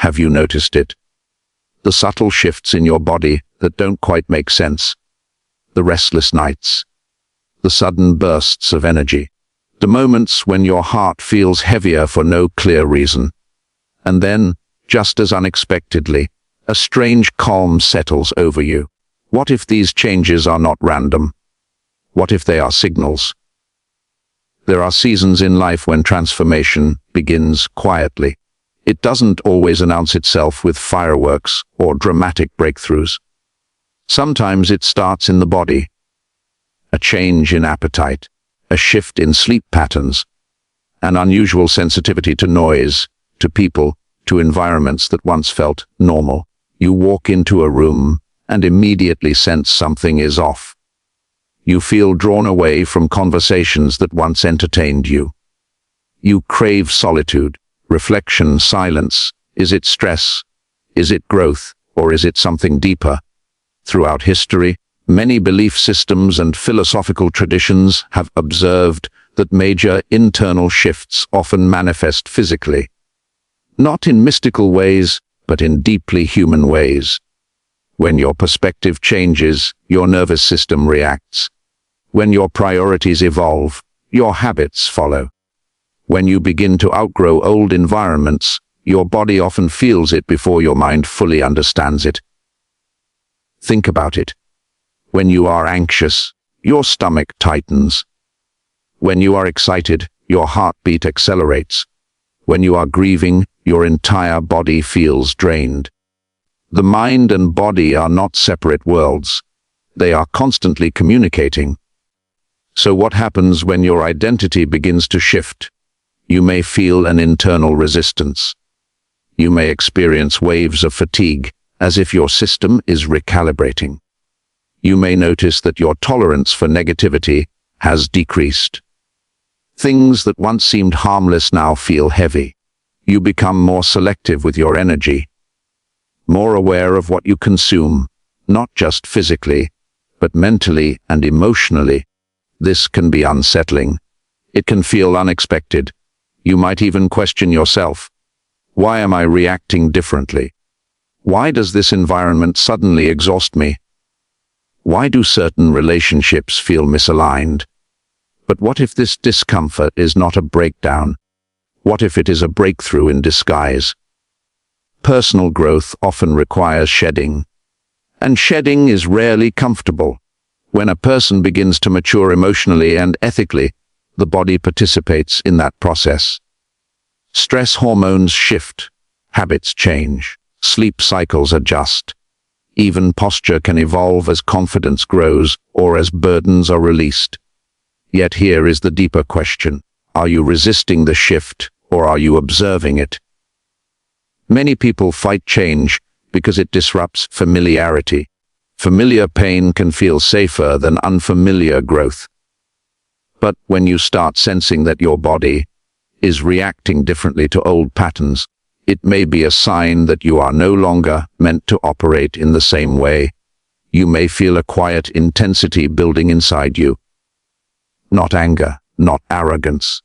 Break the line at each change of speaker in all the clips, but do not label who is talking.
Have you noticed it? The subtle shifts in your body that don't quite make sense. The restless nights. The sudden bursts of energy. The moments when your heart feels heavier for no clear reason. And then, just as unexpectedly, a strange calm settles over you. What if these changes are not random? What if they are signals? There are seasons in life when transformation begins quietly. It doesn't always announce itself with fireworks or dramatic breakthroughs. Sometimes it starts in the body. A change in appetite, a shift in sleep patterns, an unusual sensitivity to noise, to people, to environments that once felt normal. You walk into a room and immediately sense something is off. You feel drawn away from conversations that once entertained you. You crave solitude, reflection, silence. Is it stress? Is it growth? Or is it something deeper? Throughout history, many belief systems and philosophical traditions have observed that major internal shifts often manifest physically. Not in mystical ways, but in deeply human ways. When your perspective changes, your nervous system reacts. When your priorities evolve, your habits follow. When you begin to outgrow old environments, your body often feels it before your mind fully understands it. Think about it. When you are anxious, your stomach tightens. When you are excited, your heartbeat accelerates. When you are grieving, your entire body feels drained. The mind and body are not separate worlds. They are constantly communicating. So what happens when your identity begins to shift? You may feel an internal resistance. You may experience waves of fatigue, as if your system is recalibrating. You may notice that your tolerance for negativity has decreased. Things that once seemed harmless now feel heavy. You become more selective with your energy, more aware of what you consume, not just physically, but mentally and emotionally. This can be unsettling. It can feel unexpected. You might even question yourself. Why am I reacting differently? Why does this environment suddenly exhaust me? Why do certain relationships feel misaligned? But what if this discomfort is not a breakdown? What if it is a breakthrough in disguise? Personal growth often requires shedding, and shedding is rarely comfortable. When a person begins to mature emotionally and ethically, the body participates in that process. Stress hormones shift, habits change, sleep cycles adjust. Even posture can evolve as confidence grows or as burdens are released. Yet here is the deeper question. Are you resisting the shift, or are you observing it? Many people fight change because it disrupts familiarity. Familiar pain can feel safer than unfamiliar growth. But when you start sensing that your body is reacting differently to old patterns, it may be a sign that you are no longer meant to operate in the same way. You may feel a quiet intensity building inside you. Not anger, not arrogance,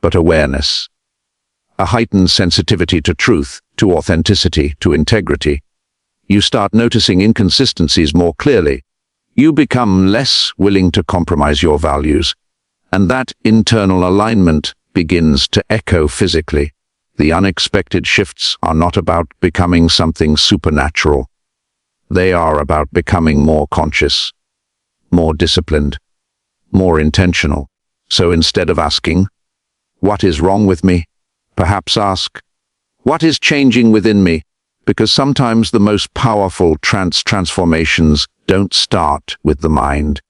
but awareness. A heightened sensitivity to truth, to authenticity, to integrity. You start noticing inconsistencies more clearly. You become less willing to compromise your values, and that internal alignment begins to echo physically. The unexpected shifts are not about becoming something supernatural. They are about becoming more conscious, more disciplined, more intentional. So instead of asking, "What is wrong with me?" perhaps ask, "What is changing within me?" Because sometimes the most powerful transformations don't start with the mind.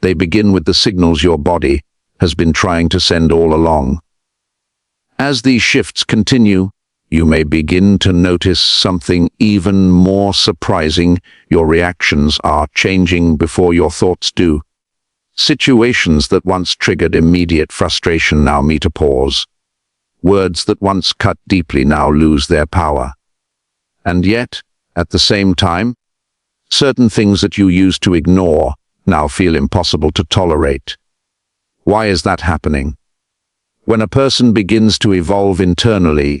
They begin with the signals your body has been trying to send all along. As these shifts continue, you may begin to notice something even more surprising. Your reactions are changing before your thoughts do. Situations that once triggered immediate frustration now meet a pause. Words that once cut deeply now lose their power. And yet, at the same time, certain things that you used to ignore now feel impossible to tolerate. Why is that happening? When a person begins to evolve internally,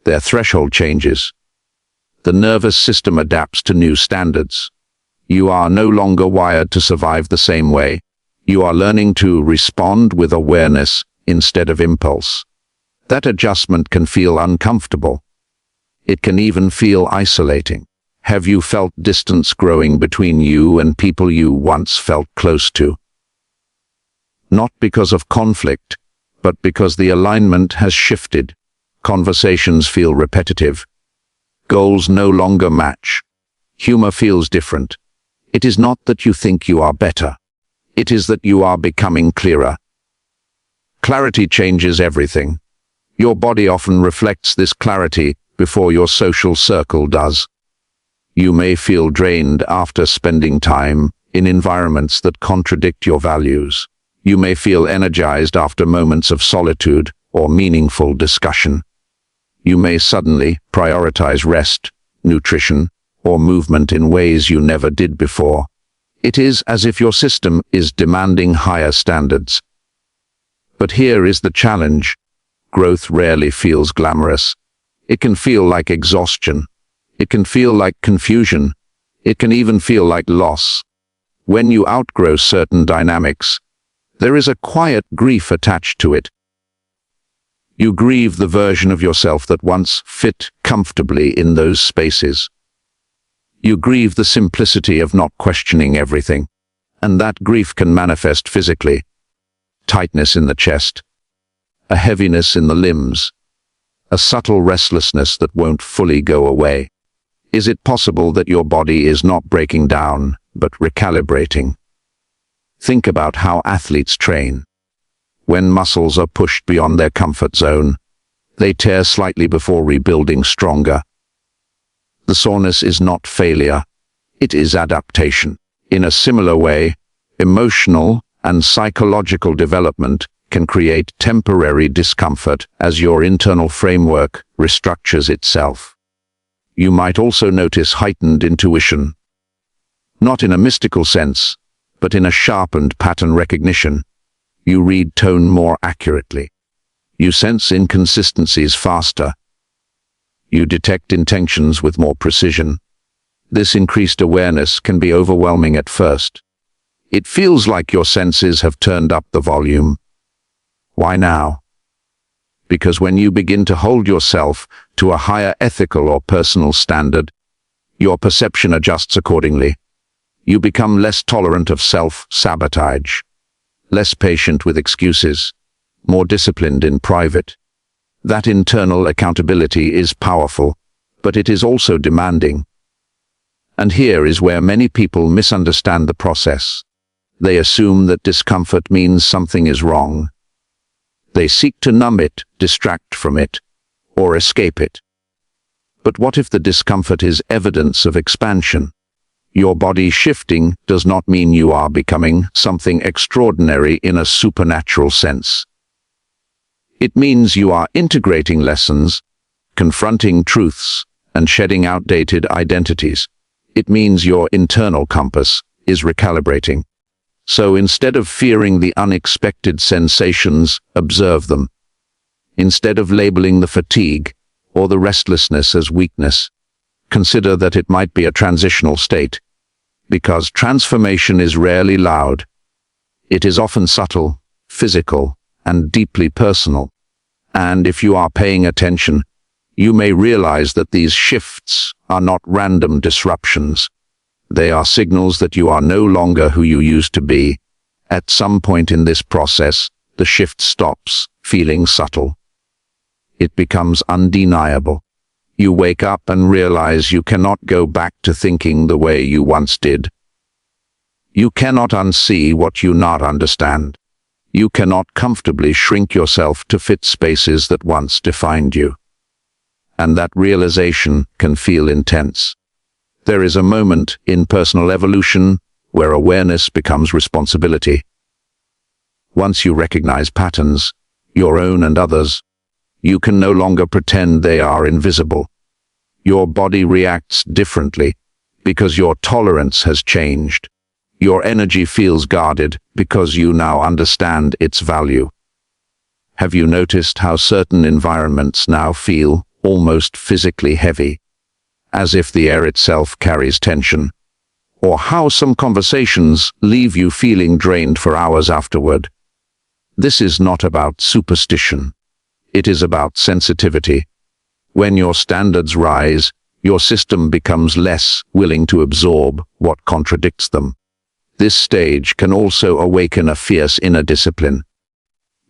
Their threshold changes. The nervous system adapts to new standards. You are no longer wired to survive the same way. You are learning to respond with awareness instead of impulse. That adjustment can feel uncomfortable. It can even feel isolating. Have you felt distance growing between you and people you once felt close to? Not because of conflict, but because the alignment has shifted. Conversations feel repetitive. Goals no longer match. Humor feels different. It is not that you think you are better. It is that you are becoming clearer. Clarity changes everything. Your body often reflects this clarity before your social circle does. You may feel drained after spending time in environments that contradict your values. You may feel energized after moments of solitude or meaningful discussion. You may suddenly prioritize rest, nutrition, or movement in ways you never did before. It is as if your system is demanding higher standards. But here is the challenge. Growth rarely feels glamorous. It can feel like exhaustion. It can feel like confusion. It can even feel like loss. When you outgrow certain dynamics, there is a quiet grief attached to it. You grieve the version of yourself that once fit comfortably in those spaces. You grieve the simplicity of not questioning everything, and that grief can manifest physically. Tightness in the chest, a heaviness in the limbs, a subtle restlessness that won't fully go away. Is it possible that your body is not breaking down, but recalibrating? Think about how athletes train. When muscles are pushed beyond their comfort zone, they tear slightly before rebuilding stronger. The soreness is not failure, it is adaptation. In a similar way, emotional and psychological development can create temporary discomfort as your internal framework restructures itself. You might also notice heightened intuition. Not in a mystical sense, but in a sharpened pattern recognition. You read tone more accurately. You sense inconsistencies faster. You detect intentions with more precision. This increased awareness can be overwhelming at first. It feels like your senses have turned up the volume. Why now? Because when you begin to hold yourself to a higher ethical or personal standard, your perception adjusts accordingly. You become less tolerant of self-sabotage, less patient with excuses, more disciplined in private. That internal accountability is powerful, but it is also demanding. And here is where many people misunderstand the process. They assume that discomfort means something is wrong. They seek to numb it, distract from it, or escape it. But what if the discomfort is evidence of expansion? Your body shifting does not mean you are becoming something extraordinary in a supernatural sense. It means you are integrating lessons, confronting truths, and shedding outdated identities. It means your internal compass is recalibrating. So instead of fearing the unexpected sensations, observe them. Instead of labeling the fatigue or the restlessness as weakness, consider that it might be a transitional state. Because transformation is rarely loud. It is often subtle, physical, and deeply personal. And if you are paying attention, you may realize that these shifts are not random disruptions. They are signals that you are no longer who you used to be. At some point in this process, the shift stops feeling subtle. It becomes undeniable. You wake up and realize you cannot go back to thinking the way you once did. You cannot unsee what you not understand. You cannot comfortably shrink yourself to fit spaces that once defined you. And that realization can feel intense. There is a moment in personal evolution where awareness becomes responsibility. Once you recognize patterns, your own and others, you can no longer pretend they are invisible. Your body reacts differently because your tolerance has changed. Your energy feels guarded because you now understand its value. Have you noticed how certain environments now feel almost physically heavy, as if the air itself carries tension, or how some conversations leave you feeling drained for hours afterward. This is not about superstition. It is about sensitivity. When your standards rise, your system becomes less willing to absorb what contradicts them. This stage can also awaken a fierce inner discipline.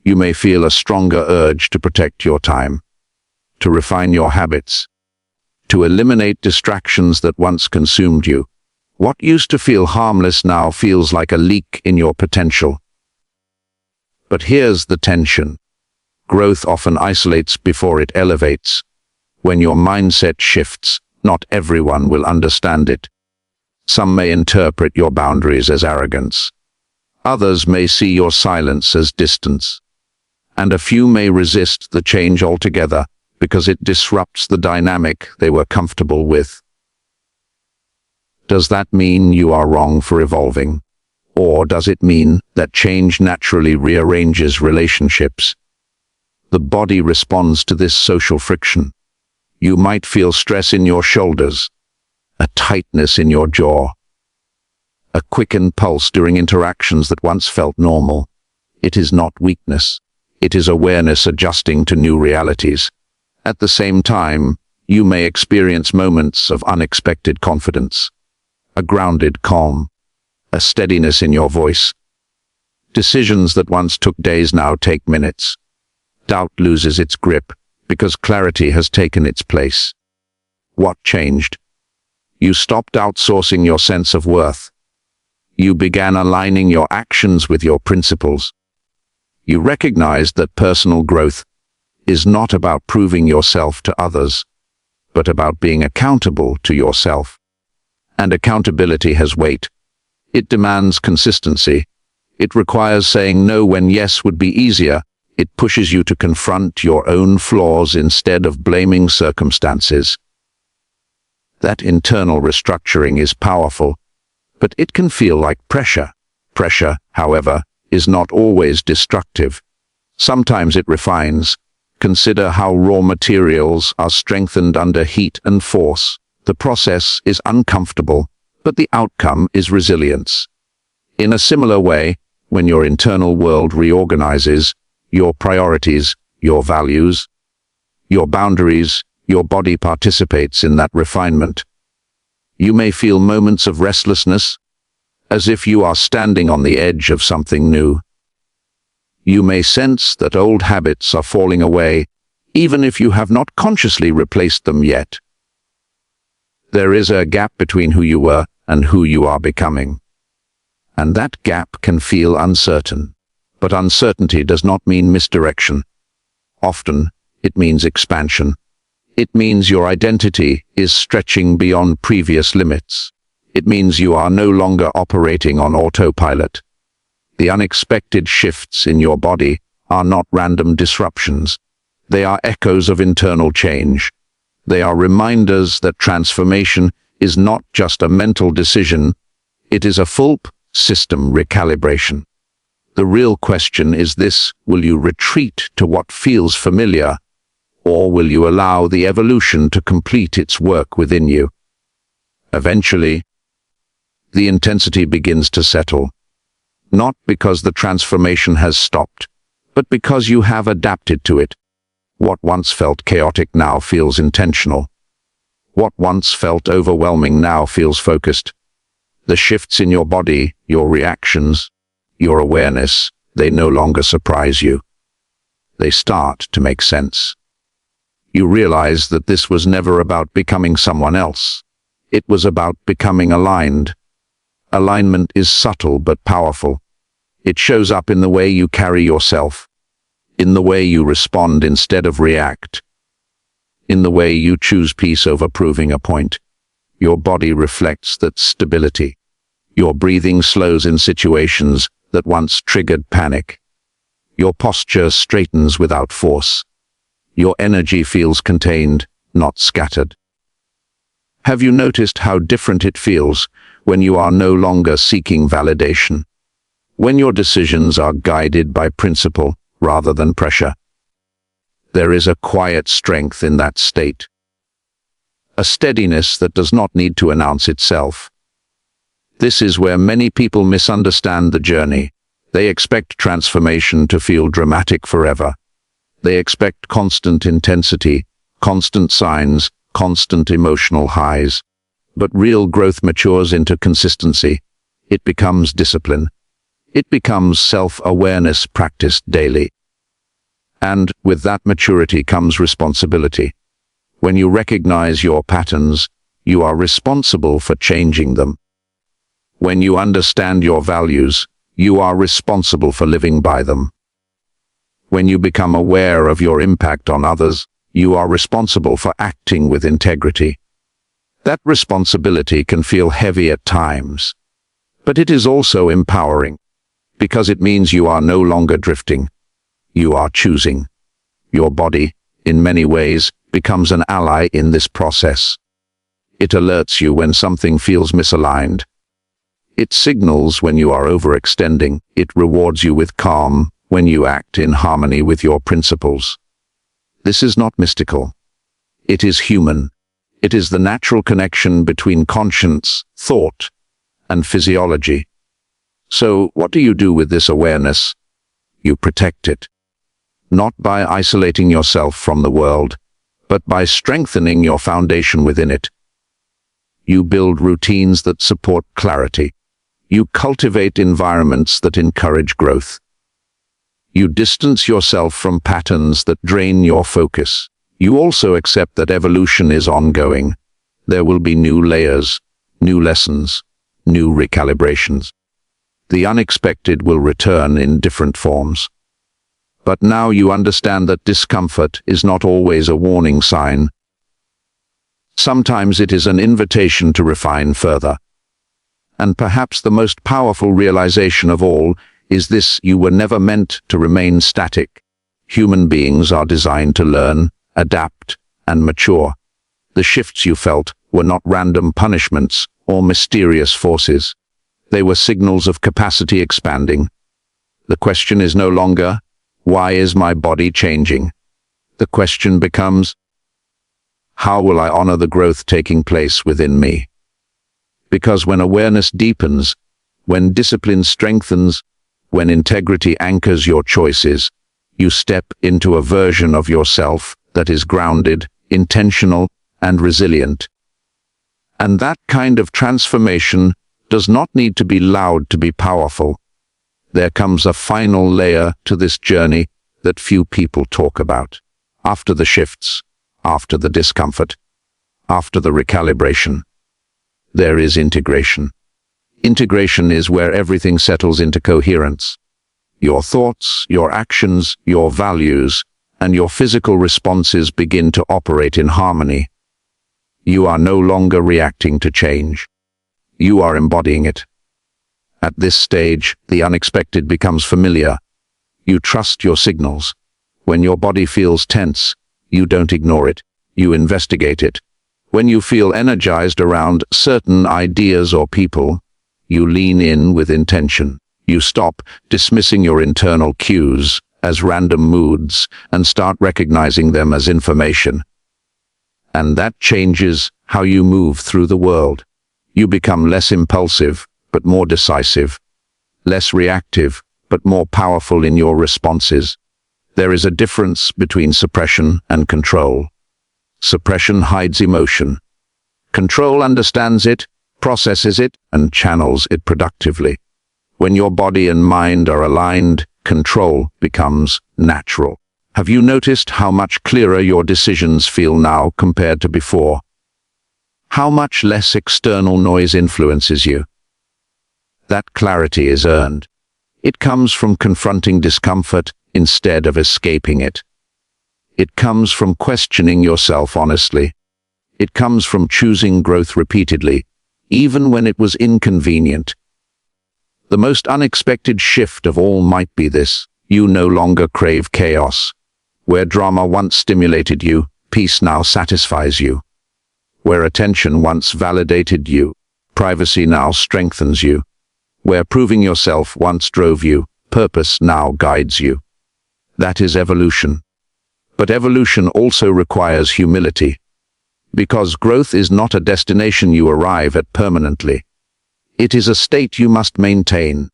You may feel a stronger urge to protect your time, to refine your habits, to eliminate distractions that once consumed you. What used to feel harmless now feels like a leak in your potential. But here's the tension. Growth often isolates before it elevates. When your mindset shifts, not everyone will understand it. Some may interpret your boundaries as arrogance. Others may see your silence as distance. And a few may resist the change altogether because it disrupts the dynamic they were comfortable with. Does that mean you are wrong for evolving? Or does it mean that change naturally rearranges relationships? The body responds to this social friction. You might feel stress in your shoulders, a tightness in your jaw, a quickened pulse during interactions that once felt normal. It is not weakness. It is awareness adjusting to new realities. At the same time, you may experience moments of unexpected confidence, a grounded calm, a steadiness in your voice. Decisions that once took days now take minutes. Doubt loses its grip because clarity has taken its place. What changed? You stopped outsourcing your sense of worth. You began aligning your actions with your principles. You recognized that personal growth is not about proving yourself to others, but about being accountable to yourself. And accountability has weight. It demands consistency. It requires saying no when yes would be easier. It pushes you to confront your own flaws instead of blaming circumstances. That internal restructuring is powerful, but it can feel like pressure. Pressure, however, is not always destructive. Sometimes it refines. Consider how raw materials are strengthened under heat and force. The process is uncomfortable, but the outcome is resilience. In a similar way, when your internal world reorganizes, your priorities, your values, your boundaries, your body participates in that refinement. You may feel moments of restlessness, as if you are standing on the edge of something new. You may sense that old habits are falling away, even if you have not consciously replaced them yet. There is a gap between who you were and who you are becoming. And that gap can feel uncertain. But uncertainty does not mean misdirection. Often, it means expansion. It means your identity is stretching beyond previous limits. It means you are no longer operating on autopilot. The unexpected shifts in your body are not random disruptions. They are echoes of internal change. They are reminders that transformation is not just a mental decision, it is a full system recalibration. The real question is this: will you retreat to what feels familiar, or will you allow the evolution to complete its work within you? Eventually, the intensity begins to settle, not because the transformation has stopped, but because you have adapted to it. What once felt chaotic now feels intentional. What once felt overwhelming now feels focused. The shifts in your body, your reactions, your awareness, they no longer surprise you. They start to make sense. You realize that this was never about becoming someone else. It was about becoming aligned. Alignment is subtle but powerful. It shows up in the way you carry yourself, in the way you respond instead of react, in the way you choose peace over proving a point. Your body reflects that stability. Your breathing slows in situations that once triggered panic. Your posture straightens without force. Your energy feels contained, not scattered. Have you noticed how different it feels when you are no longer seeking validation? When your decisions are guided by principle rather than pressure? There is a quiet strength in that state. A steadiness that does not need to announce itself. This is where many people misunderstand the journey. They expect transformation to feel dramatic forever. They expect constant intensity, constant signs, constant emotional highs. But real growth matures into consistency. It becomes discipline. It becomes self-awareness practiced daily. And with that maturity comes responsibility. When you recognize your patterns, you are responsible for changing them. When you understand your values, you are responsible for living by them. When you become aware of your impact on others, you are responsible for acting with integrity. That responsibility can feel heavy at times, but it is also empowering, because it means you are no longer drifting. You are choosing. Your body, in many ways, becomes an ally in this process. It alerts you when something feels misaligned. It signals when you are overextending. It rewards you with calm when you act in harmony with your principles. This is not mystical. It is human. It is the natural connection between conscience, thought, and physiology. So, what do you do with this awareness? You protect it. Not by isolating yourself from the world, but by strengthening your foundation within it. You build routines that support clarity. You cultivate environments that encourage growth. You distance yourself from patterns that drain your focus. You also accept that evolution is ongoing. There will be new layers, new lessons, new recalibrations. The unexpected will return in different forms. But now you understand that discomfort is not always a warning sign. Sometimes it is an invitation to refine further. And perhaps the most powerful realization of all is this: you were never meant to remain static. Human beings are designed to learn, adapt, and mature. The shifts you felt were not random punishments or mysterious forces. They were signals of capacity expanding. The question is no longer, why is my body changing? The question becomes, how will I honor the growth taking place within me? Because when awareness deepens, when discipline strengthens, when integrity anchors your choices, you step into a version of yourself that is grounded, intentional, and resilient. And that kind of transformation does not need to be loud to be powerful. There comes a final layer to this journey that few people talk about. After the shifts, after the discomfort, after the recalibration, there is integration. Integration is where everything settles into coherence. Your thoughts, your actions, your values, and your physical responses begin to operate in harmony. You are no longer reacting to change. You are embodying it. At this stage, the unexpected becomes familiar. You trust your signals. When your body feels tense, you don't ignore it. You investigate it. When you feel energized around certain ideas or people, you lean in with intention. You stop dismissing your internal cues as random moods and start recognizing them as information. And that changes how you move through the world. You become less impulsive, but more decisive. Less reactive, but more powerful in your responses. There is a difference between suppression and control. Suppression hides emotion. Control understands it, processes it, and channels it productively. When your body and mind are aligned, control becomes natural. Have you noticed how much clearer your decisions feel now compared to before? How much less external noise influences you? That clarity is earned. It comes from confronting discomfort instead of escaping it. It comes from questioning yourself honestly. It comes from choosing growth repeatedly, even when it was inconvenient. The most unexpected shift of all might be this: you no longer crave chaos. Where drama once stimulated you, peace now satisfies you. Where attention once validated you, privacy now strengthens you. Where proving yourself once drove you, purpose now guides you. That is evolution. But evolution also requires humility, because growth is not a destination you arrive at permanently. It is a state you must maintain.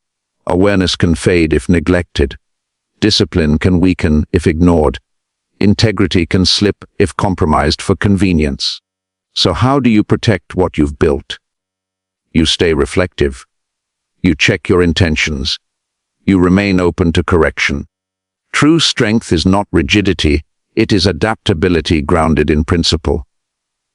Awareness can fade if neglected. Discipline can weaken if ignored. Integrity can slip if compromised for convenience. So how do you protect what you've built? You stay reflective. You check your intentions. You remain open to correction. True strength is not rigidity, it is adaptability grounded in principle.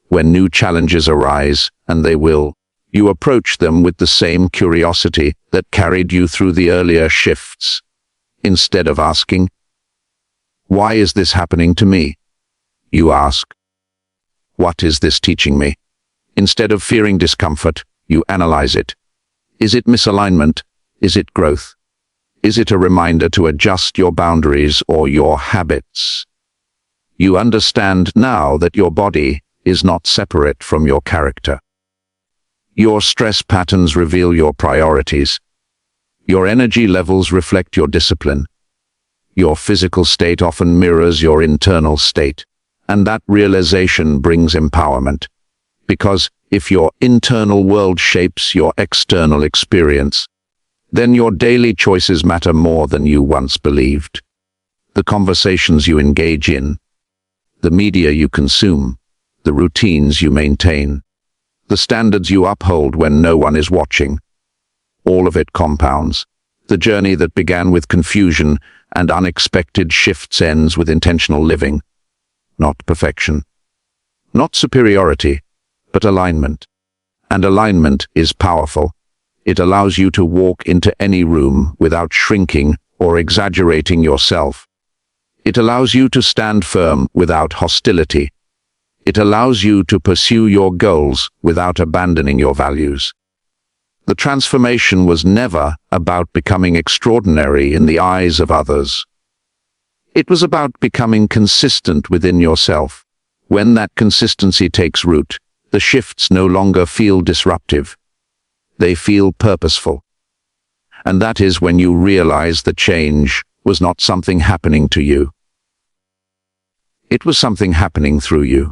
When new challenges arise, and they will, you approach them with the same curiosity that carried you through the earlier shifts. Instead of asking, "Why is this happening to me?" you ask, "What is this teaching me?" Instead of fearing discomfort, you analyze it. Is it misalignment? Is it growth? Is it a reminder to adjust your boundaries or your habits? You understand now that your body is not separate from your character. Your stress patterns reveal your priorities. Your energy levels reflect your discipline. Your physical state often mirrors your internal state, and that realization brings empowerment. Because if your internal world shapes your external experience, then your daily choices matter more than you once believed. The conversations you engage in, the media you consume, the routines you maintain, the standards you uphold when no one is watching, all of it compounds. The journey that began with confusion and unexpected shifts ends with intentional living, not perfection, not superiority, but alignment. And alignment is powerful. It allows you to walk into any room without shrinking or exaggerating yourself. It allows you to stand firm without hostility. It allows you to pursue your goals without abandoning your values. The transformation was never about becoming extraordinary in the eyes of others. It was about becoming consistent within yourself. When that consistency takes root, the shifts no longer feel disruptive. They feel purposeful. And that is when you realize the change was not something happening to you. It was something happening through you.